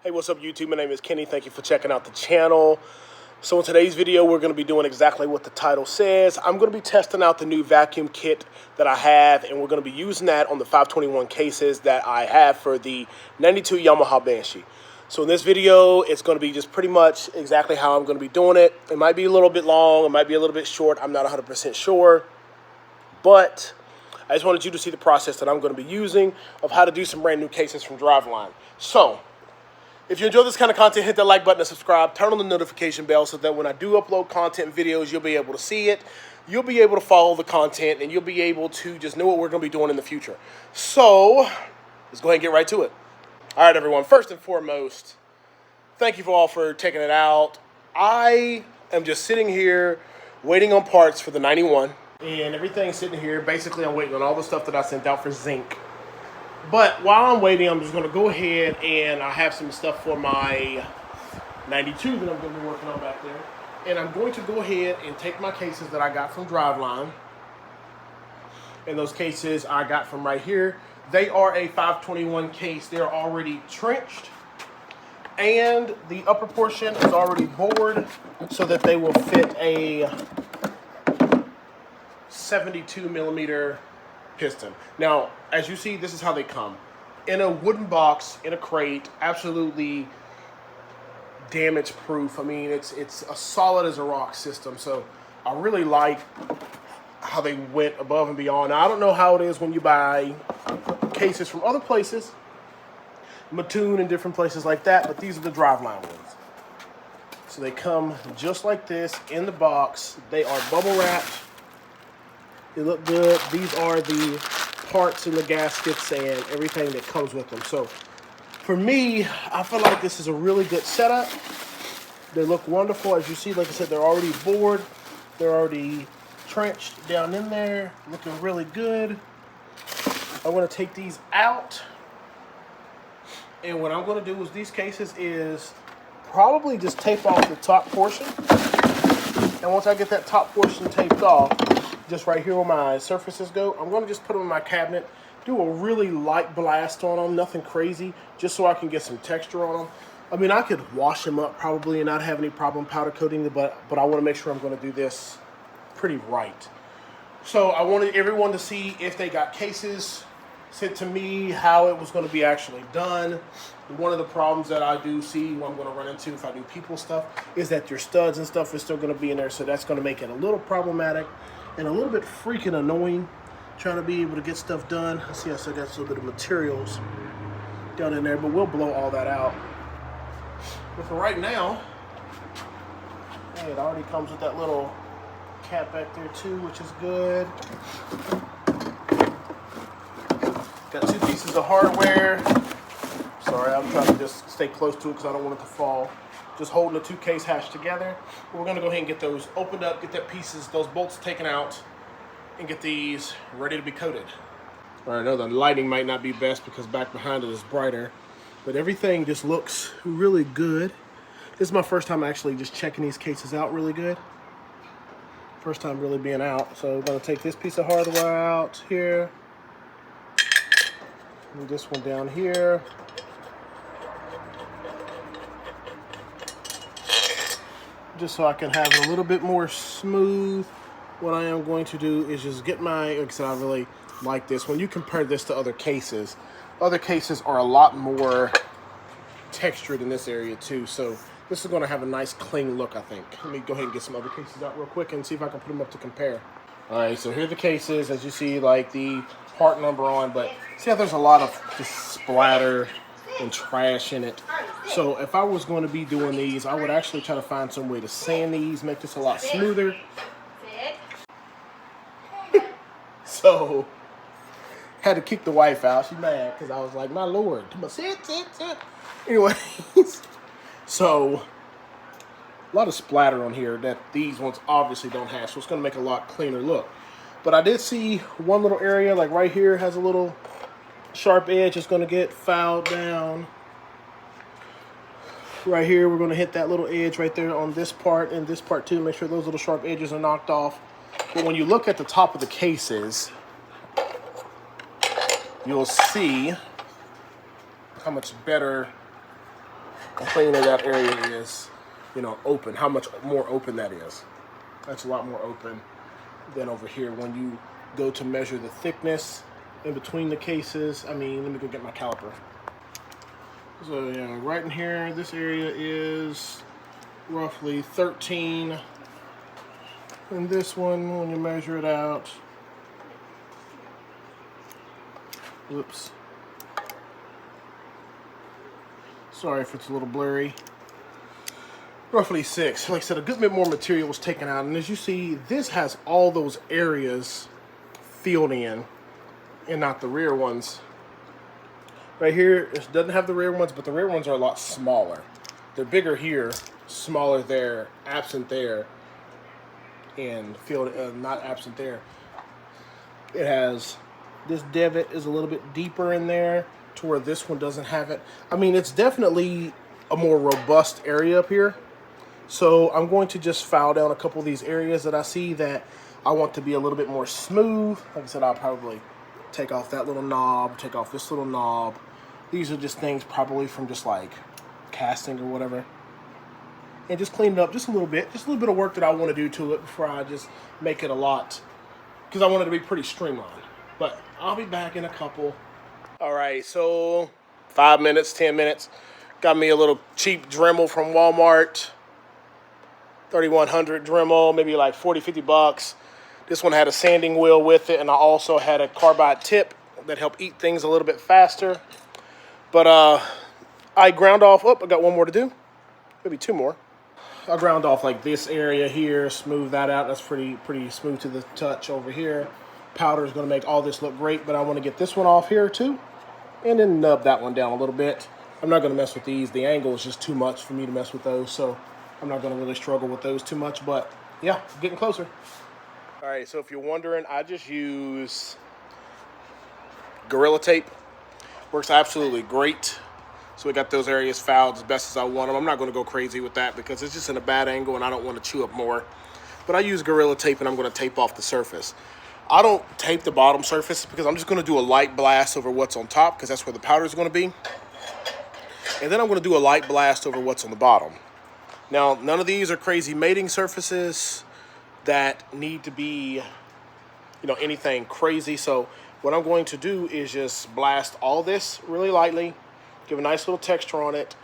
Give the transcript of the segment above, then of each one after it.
Hey, what's up YouTube? My name is Kenny. Thank you for checking out the channel. So in today's video, we're going to be doing exactly what the title says. I'm going to be testing out the new vacuum kit that I have, and we're going to be using that on the 521 cases that I have for the 92 Yamaha Banshee. So in this video, it's going to be just pretty much exactly how I'm going to be doing it. It might be a little bit long, it might be a little bit short. I'm not 100% sure, but I just wanted you to see the process that I'm going to be using of how to do some brand new cases from Driveline. So if you enjoy this kind of content, hit that like button and subscribe. Turn on the notification bell so that when I do upload content videos, you'll be able to see it. You'll be able to follow the content, and you'll be able to just know what we're going to be doing in the future. So let's go ahead and get right to it. All right, everyone. First and foremost, thank you all for checking it out. I am just sitting here waiting on parts for the 91, and everything's sitting here. Basically, I'm waiting on all the stuff that I sent out for zinc. But while I'm waiting, I'm just going to go ahead and I have some stuff for my 92 that I'm going to be working on back there. And I'm going to go ahead and take my cases that I got from Driveline. And those cases I got from right here. They are a 521 case. They're already trenched. And the upper portion is already bored so that they will fit a 72 millimeter piston. Now, as you see, this is how they come. In a wooden box, in a crate, absolutely damage proof. I mean, it's as solid as a rock system. So I really like how they went above and beyond. Now, I don't know how it is when you buy cases from other places, Mattoon and different places like that, but these are the Driveline ones. So they come just like this in the box. They are bubble wrapped. They look good. These are the parts and the gaskets and everything that comes with them. So for me, I feel like this is a really good setup. They look wonderful. As you see, like I said, they're already bored. They're already trenched down in there. Looking really good. I'm going to take these out. And what I'm going to do with these cases is probably just tape off the top portion. And once I get that top portion taped off, just right here where my surfaces go, I'm going to just put them in my cabinet, do a really light blast on them, nothing crazy, just so I can get some texture on them. I mean, I could wash them up probably and not have any problem powder coating them, but I want to make sure I'm going to do this pretty right. So I wanted everyone to see if they got cases sent to me, how it was going to be actually done. One of the problems that I do see, what I'm going to run into if I do people stuff, is that your studs and stuff is still going to be in there, so that's going to make it a little problematic and a little bit freaking annoying trying to be able to get stuff done. I see I still got a little bit of materials down in there, but we'll blow all that out. But for right now, hey, it already comes with that little cap back there too, which is good. Got two pieces of hardware. Sorry, I'm trying to just stay close to it because I don't want it to fall. Just holding the two case hash together. We're going to go ahead and get those opened up, get that pieces, those bolts taken out, and get these ready to be coated. All right, I know the lighting might not be best because back behind it is brighter, but everything just looks really good. This is my first time actually just checking these cases out really good. First time really being out. So we're going to take this piece of hardware out here. And this one down here. Just so I can have it a little bit more smooth. What I am going to do is just get my, like I said, I really like this. When you compare this to other cases are a lot more textured in this area too. So this is going to have a nice clean look, I think. Let me go ahead and get some other cases out real quick and see if I can put them up to compare. All right, so here are the cases, as you see, like the part number on, but see how there's a lot of just splatter and trash in it. So if I was going to be doing these, I would actually try to find some way to sand these, make this a lot smoother. So had to kick the wife out. She's mad because I was like, my lord, come on, sit. Anyways, so a lot of splatter on here that these ones obviously don't have, so it's going to make a lot cleaner look. But I did see one little area, like right here, has a little sharp edge. It's going to get filed down. Right here, we're going to hit that little edge right there on this part and this part too. Make sure those little sharp edges are knocked off. But when you look at the top of the cases, you'll see how much better cleaner that area is, open, how much more open that is. That's a lot more open than over here when you go to measure the thickness in between the cases. I mean, let me go get my caliper. So yeah, right in here, this area is roughly 13. And this one, when you measure it out, whoops. Sorry if it's a little blurry. Roughly 6. Like I said, a good bit more material was taken out. And as you see, this has all those areas filled in and not the rear ones. Right here, it doesn't have the rear ones, but the rear ones are a lot smaller. They're bigger here, smaller there, absent there, and filled, not absent there. It has, this divot is a little bit deeper in there to where this one doesn't have it. I mean, it's definitely a more robust area up here. So I'm going to just file down a couple of these areas that I see that I want to be a little bit more smooth. Like I said, I'll probably take off that little knob, take off this little knob. These are just things probably from just like casting or whatever. And just clean it up just a little bit. Just a little bit of work that I want to do to it before I just make it a lot. Because I want it to be pretty streamlined. But I'll be back in a couple. All right, so 5 minutes, 10 minutes. Got me a little cheap Dremel from Walmart. 3100 Dremel, maybe like 40, 50 bucks. This one had a sanding wheel with it, and I also had a carbide tip that helped eat things a little bit faster. But I ground off, I got one more to do. Maybe 2 more. I ground off like this area here, smooth that out. That's pretty smooth to the touch over here. Powder is gonna make all this look great, but I wanna get this one off here too. And then nub that one down a little bit. I'm not gonna mess with these. The angle is just too much for me to mess with those, so I'm not gonna really struggle with those too much, but yeah, getting closer. All right, so if you're wondering, I just use Gorilla Tape. Works absolutely great. So we got those areas filed as best as I want them. I'm not gonna go crazy with that because it's just in a bad angle and I don't wanna chew up more. But I use Gorilla Tape and I'm gonna tape off the surface. I don't tape the bottom surface because I'm just gonna do a light blast over what's on top because that's where the powder is gonna be. And then I'm gonna do a light blast over what's on the bottom. Now, none of these are crazy mating surfaces that need to be, anything crazy. So what I'm going to do is just blast all this really lightly, give a nice little texture on it.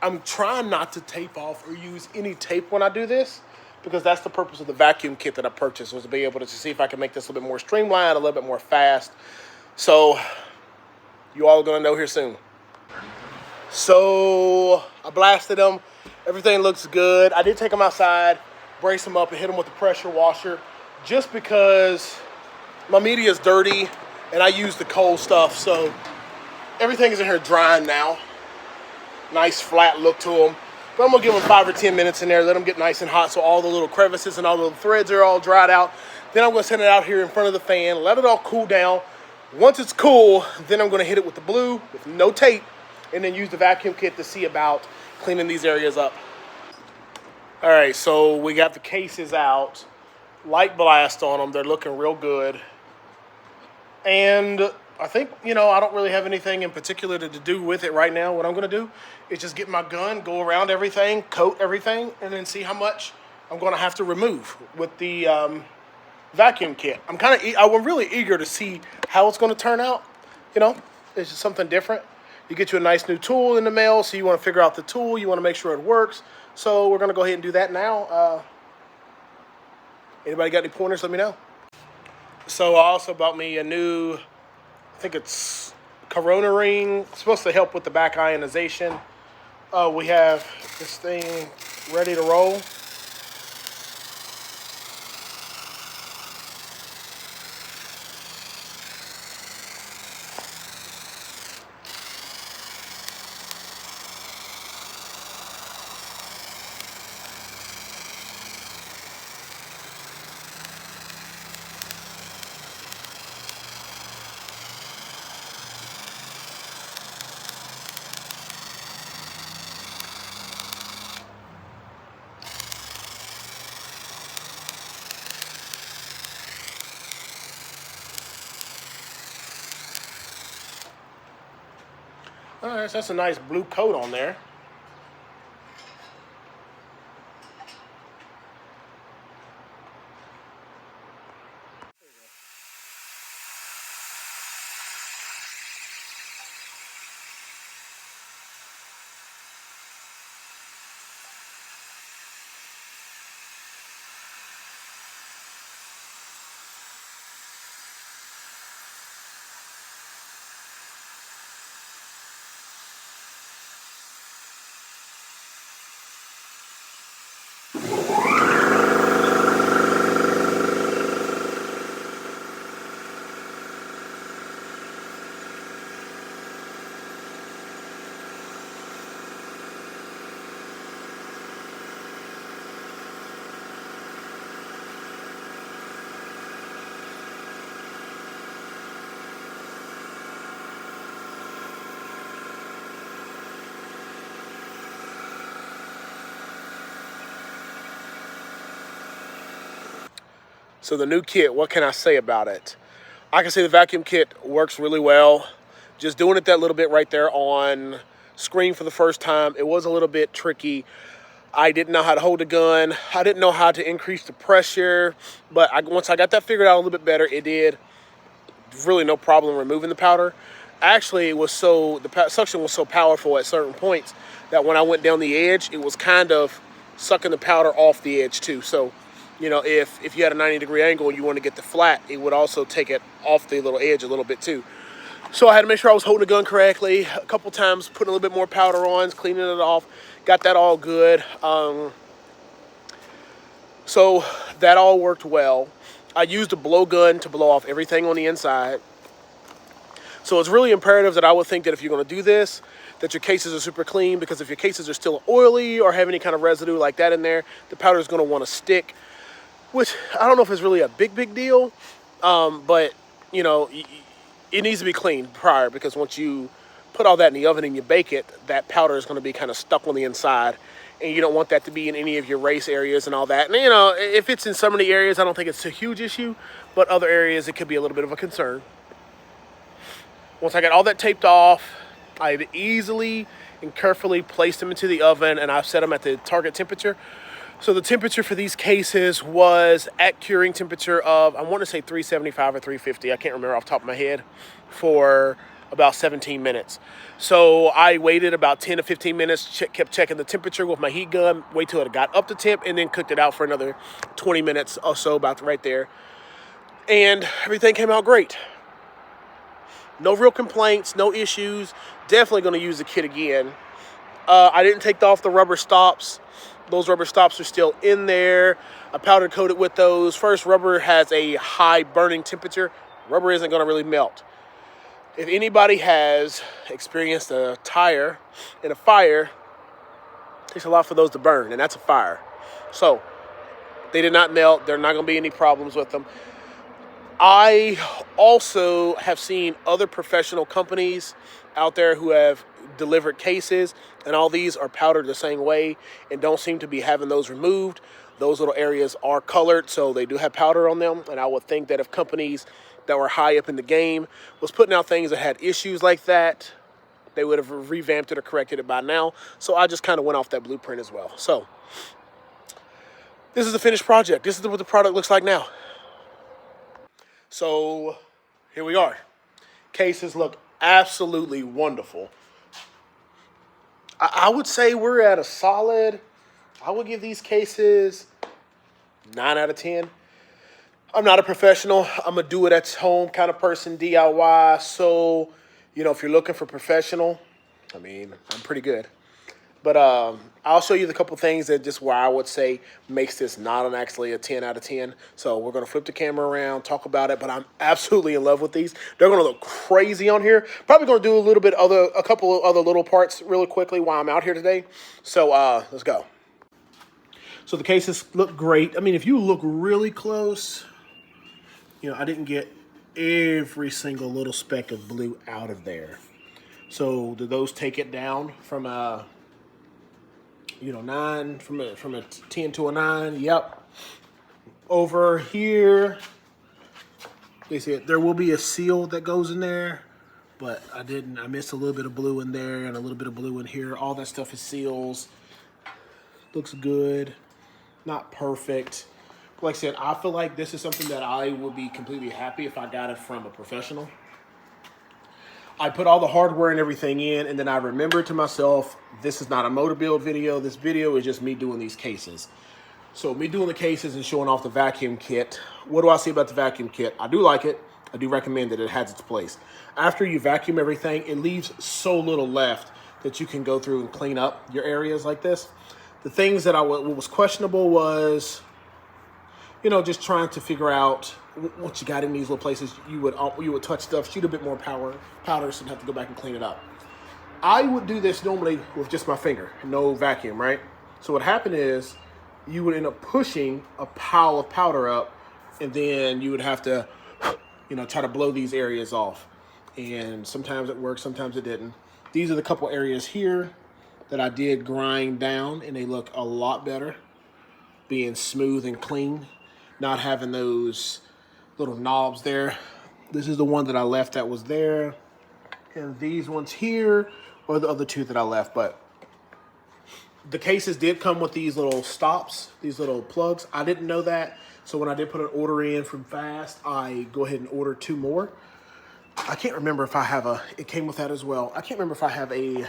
I'm trying not to tape off or use any tape when I do this because that's the purpose of the vacuum kit that I purchased, was to be able to see if I can make this a little bit more streamlined, a little bit more fast. So you all are gonna know here soon. So I blasted them. Everything looks good. I did take them outside, brace them up, and hit them with the pressure washer just because my media is dirty and I use the cold stuff. So everything is in here drying now. Nice flat look to them. But I'm going to give them 5 or 10 minutes in there, let them get nice and hot so all the little crevices and all the little threads are all dried out. Then I'm going to send it out here in front of the fan, let it all cool down. Once it's cool, then I'm going to hit it with the blue with no tape and then use the vacuum kit to see about cleaning these areas up. All right, so we got the cases out. Light blast on them. They're looking real good. And I think, I don't really have anything in particular to do with it right now. What I'm going to do is just get my gun, go around everything, coat everything, and then see how much I'm going to have to remove with the vacuum kit. I'm really eager to see how it's going to turn out. It's just something different. You get you a nice new tool in the mail, so you want to figure out the tool. You want to make sure it works. So we're going to go ahead and do that now. Anybody got any pointers? Let me know. So I also bought me a new, I think it's Corona ring. It's supposed to help with the back ionization. We have this thing ready to roll. All right, so that's a nice blue coat on there. So the new kit, what can I say about it? I can say the vacuum kit works really well. Just doing it that little bit right there on screen for the first time, it was a little bit tricky. I didn't know how to hold the gun. I didn't know how to increase the pressure. But once I got that figured out a little bit better, it did really no problem removing the powder. Actually, the suction was so powerful at certain points that when I went down the edge, it was kind of sucking the powder off the edge too. So, you know, if you had a 90-degree angle and you want to get the flat, it would also take it off the little edge a little bit too. So I had to make sure I was holding the gun correctly. A couple times, putting a little bit more powder on, cleaning it off. Got that all good. So that all worked well. I used a blowgun to blow off everything on the inside. So it's really imperative that I would think that if you're going to do this, that your cases are super clean, because if your cases are still oily or have any kind of residue like that in there, the powder is going to want to stick, which I don't know if it's really a big deal, but, you know, it needs to be cleaned prior, because once you put all that in the oven and you bake it, that powder is going to be kind of stuck on the inside, and you don't want that to be in any of your race areas and all that. And, you know, if it's in some of the areas, I don't think it's a huge issue, but other areas, it could be a little bit of a concern. Once I got all that taped off, I easily and carefully placed them into the oven, and I've set them at the target temperature. So the temperature for these cases was at curing temperature of, I want to say 375 or 350. I can't remember off the top of my head, for about 17 minutes. So I waited about 10 to 15 minutes, kept checking the temperature with my heat gun, wait till it got up to temp, and then cooked it out for another 20 minutes or so, about right there. And everything came out great. No real complaints, no issues. Definitely going to use the kit again. I didn't take off the rubber stops. Those rubber stops are still in there. I powder coated with those. First, rubber has a high burning temperature. Rubber isn't going to really melt. If anybody has experienced a tire in a fire, it takes a lot for those to burn, and that's a fire. So they did not melt. There are not going to be any problems with them. I also have seen other professional companies out there who have delivered cases, and all these are powdered the same way and don't seem to be having those removed. Those little areas are colored, so they do have powder on them, and I would think that if companies that were high up in the game was putting out things that had issues like that, they would have revamped it or corrected it by now. So I just kind of went off that blueprint as well. So this is the finished project. This is what the product looks like now. So here we are. Cases look absolutely wonderful. I would say we're at a solid, I would give these cases 9 out of 10. I'm not a professional. I'm a do it at home kind of person, DIY. So, you know, if you're looking for professional, I mean, I'm pretty good. But I'll show you the couple things that just where I would say makes this not actually a 10 out of 10. So we're going to flip the camera around, talk about it. But I'm absolutely in love with these. They're going to look crazy on here. Probably going to do a couple of other little parts really quickly while I'm out here today. So let's go. So the cases look great. I mean, if you look really close, you know, I didn't get every single little speck of blue out of there. So do those take it down from a 9, from a 10 to a 9? Yep. Over here, they said there will be a seal that goes in there, but I missed a little bit of blue in there and a little bit of blue in here. All that stuff is seals. Looks good. Not perfect. Like I said, I feel like this is something that I would be completely happy if I got it from a professional. I put all the hardware and everything in, and then I remembered to myself, this is not a motor build video. This video is just me doing these cases. So me doing the cases and showing off the vacuum kit. What do I say about the vacuum kit? I do like it. I do recommend that it has its place. After you vacuum everything, it leaves so little left that you can go through and clean up your areas like this. The things that what was questionable was, you know, just trying to figure out what you got in these little places. You would touch stuff, shoot a bit more powder, so you have to go back and clean it up. I would do this normally with just my finger, no vacuum, right? So what happened is you would end up pushing a pile of powder up, and then you would have to, you know, try to blow these areas off. And sometimes it worked, sometimes it didn't. These are the couple areas here that I did grind down, and they look a lot better, being smooth and clean. not having those little knobs there. This is the one that I left that was there. And these ones here are the other two that I left. But the cases did come with these little stops, these little plugs. I didn't know that. So when I did put an order in from Fast, I go ahead and order 2 more. I can't remember if I have it came with that as well. I can't remember if I have a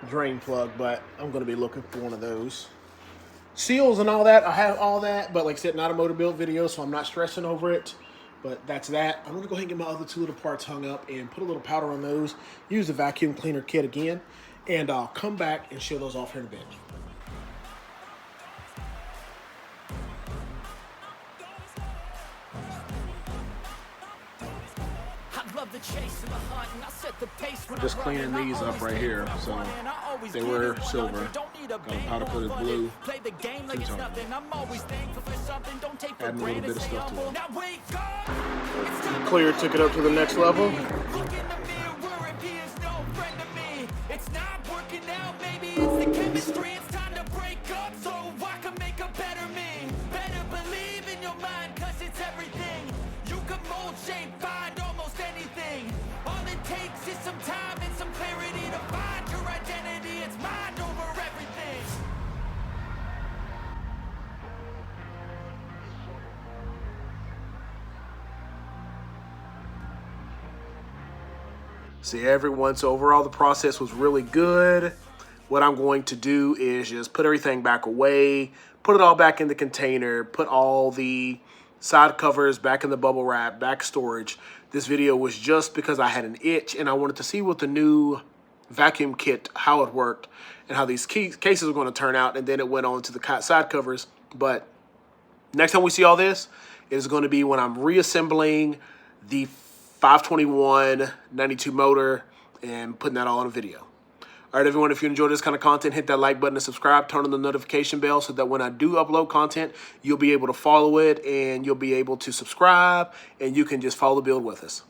drain plug, but I'm going to be looking for one of those. Seals and all that, I have all that, but like I said, not a motor build video, so I'm not stressing over it. But that's that. I'm going to go ahead and get my other 2 little parts hung up and put a little powder on those, use the vacuum cleaner kit again, and I'll come back and show those off here in a bit. Just cleaning these up right here. So they were silver, got a powder coated blue. Adding a little bit of stuff to them. Clear took it up to the next level. See, everyone, so overall the process was really good. What I'm going to do is just put everything back away, put it all back in the container, put all the side covers back in the bubble wrap, back storage. This video was just because I had an itch and I wanted to see what the new vacuum kit, how it worked, and how these cases are going to turn out, and then it went on to the side covers. But next time we see all this is going to be when I'm reassembling the 521 92 motor and putting that all in a video. All right, everyone, if you enjoy this kind of content, hit that like button and subscribe. Turn on the notification bell so that when I do upload content, you'll be able to follow it and you'll be able to subscribe and you can just follow the build with us.